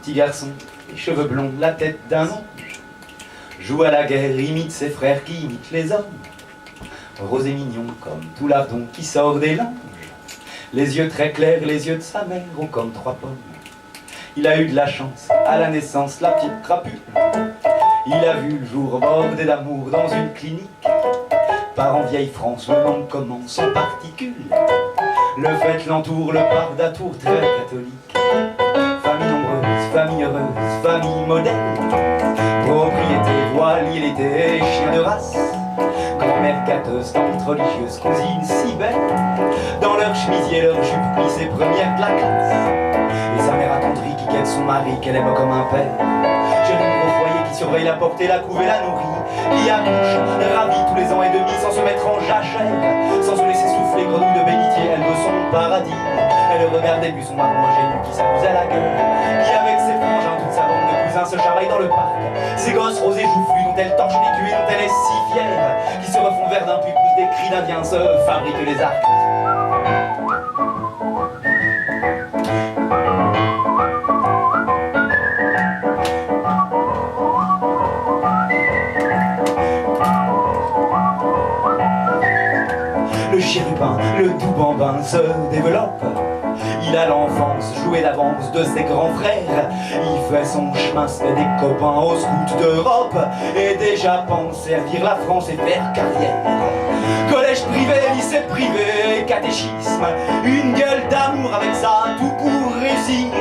petit garçon, les cheveux blonds, la tête d'un ange, joue à la guerre, imite ses frères qui imitent les hommes. Rose et mignon comme tout lardon qui sort des langes. Les yeux très clairs, les yeux de sa mère ont comme 3 pommes. Il a eu de la chance, à la naissance, la petite crapule. Il a vu le jour bordé d'amour dans une clinique. Par en vieille France, le monde commence en particules. Le fait l'entoure, le parc d'Atour très catholique. Famille nombreuse, famille heureuse, famille modèle. Propriété, voile, il était chien de race. Grand-mère gâteuse, tante religieuse, cousine si belle. Dans leur chemisier, leur jupe plissée, première de la classe. Et sa mère attendrie qui guette son mari, qu'elle aime comme un père. J'ai une gros foyer qui surveille la portée, la couve et la nourrit. Qui accouche, ravie tous les ans et demi, sans se mettre en jachère. Sans se laisser souffler, grenouille de bénitier, elle veut son paradis. Elle regarde et puis son marron ingénu qui s'amuse à la gueule. Qui avec ses frangins, toute sa bande de cousins se chamaille dans le parc. Ses gosses rosés joufflus dont elle torche les culs et dont elle est si fière. Qui se refont vert d'un puits, poussent des cris d'indiens, se fabriquent les arcs. Le chérubin, le doux bambin se développe. Il a l'enfance jouée d'avance de ses grands frères. Il fait son chemin, se fait des copains aux scouts d'Europe. Et déjà pense servir la France et faire carrière. Collège privé, lycée privé, catéchisme. Une gueule d'amour avec ça, tout pour réussir.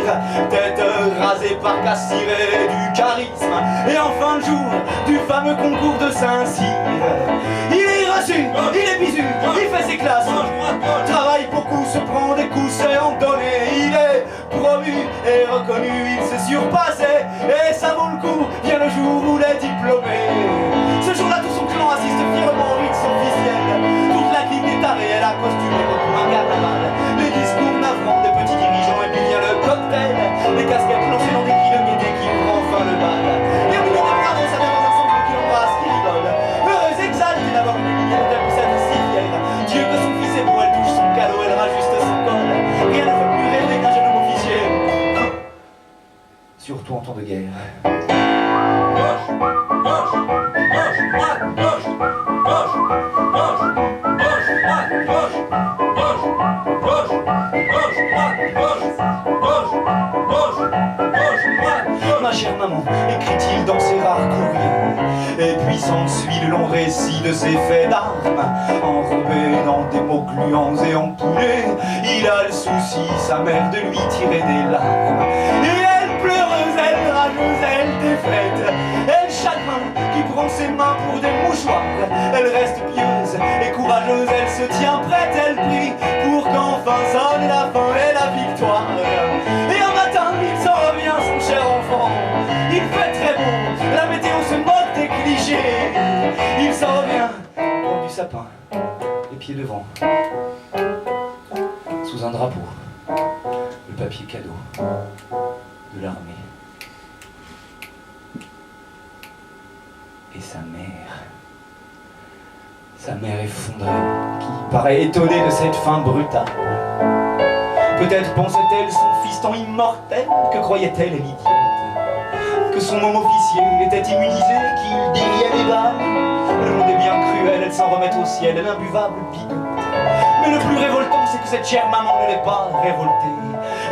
Tête rasée par Cassire et du charisme. Et en fin de jour, du fameux concours de Saint-Cyr. Il est reçu, il est bisu, il fait ses classes. Travaille beaucoup, se prend des coups, c'est en donné. Il est promu et reconnu, il s'est surpassé. Et ça vaut le coup, vient le jour où les diplômés. Ce jour-là, tout son clan assiste fièrement au rite officiel. Toute la clique est tarée, elle a costumé comme pour un carnaval. Les discours navrants des petits dirigeants, et puis vient le cocktail. Les casquettes lancées dans des cris de gaieté qui font enfin le bal. Et au milieu des bravos, ça vient dans un centre qui l'embrasse, qui rigole. Heureuse, exaltée d'avoir une lumière telle que cette si fière. Dieu que son fils est beau, elle touche son calot, elle rajuste son col. Rien ne fait plus rêver qu'un jeune homme officier. Surtout en temps de guerre. Gauche, gauche, gauche, droite, gauche, gauche, gauche, gauche, droite, gauche, gauche, gauche, gauche, droite, gauche, gauche, gauche, gauche, droite, gauche. Ma chère maman, écrit-il dans ses rares courriers. Et puis s'ensuit le long récit de ses faits d'armes. Enrobé dans des mots gluants et empoulés, il a le souci, sa mère, de lui tirer des larmes. Et elle pleureuse, elle rageuse, elle défaite. Elle chagrin qui prend ses mains pour des mouchoirs. Elle reste pieuse et courageuse, elle se tient prête, elle prie pour qu'enfin sonne la fin et la victoire. Et un matin, il s'en revient, son cher enfant. Il fait très beau, la météo se moque des clichés. Il s'en revient, prend du sapin, les pieds devant, sous un drapeau, le papier cadeau de l'armée. Et sa mère effondrée, qui paraît étonnée de cette fin brutale. Peut-être pensait-elle son fils tant immortel, que croyait-elle l'idiote? Que son homme officier était immunisé, qu'il déliait les balles. Le monde est bien cruel, elle s'en remet au ciel, elle imbuvable bigote. Mais le plus révoltant, c'est que cette chère maman ne l'est pas révoltée.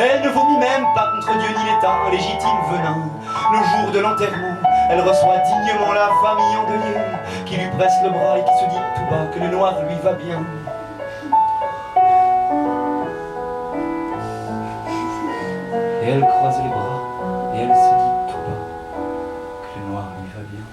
Elle ne vomit même pas contre Dieu ni l'État, un légitime venin. Le jour de l'enterrement, elle reçoit dignement la famille endeuillée, qui lui presse le bras et qui se dit tout bas que le noir lui va bien. Et elle croise les bras, et elle se dit tout bas que le noir lui va bien.